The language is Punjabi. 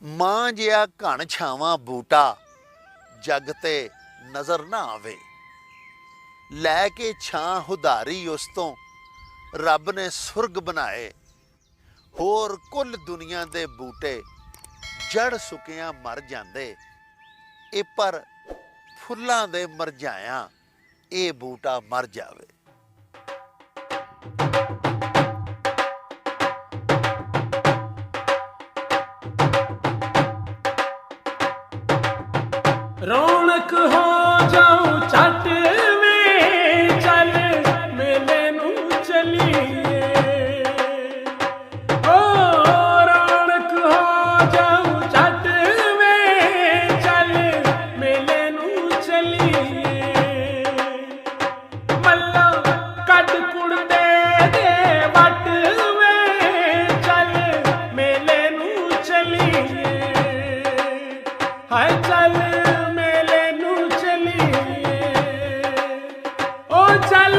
ਮਾਂ ਜਿਹਾ ਘਣ ਛਾਵਾਂ ਬੂਟਾ ਜਗ ਤੇ ਨਜ਼ਰ ਨਾ ਆਵੇ। ਲੈ ਕੇ ਛਾਂ ਹੁਧਾਰੀ ਉਸ ਤੋਂ ਰੱਬ ਨੇ ਸੁਰਗ ਬਣਾਏ। ਹੋਰ ਕੁੱਲ ਦੁਨੀਆ ਦੇ ਬੂਟੇ ਜੜ ਸੁੱਕਿਆਂ ਮਰ ਜਾਂਦੇ, ਇਹ ਪਰ ਫੁੱਲਾਂ ਦੇ ਮਰਝਾਇਆਂ ਇਹ ਬੂਟਾ ਮਰ ਜਾਵੇ। रौनक हो जाऊं छठ में चल मेले नू चलिए। ओ रौनक हो जाऊं छठ में चल मेले नू चलिए। मल्ला कट कुड़ते दे वट में चल मेले नू चलिए। हाय चल चल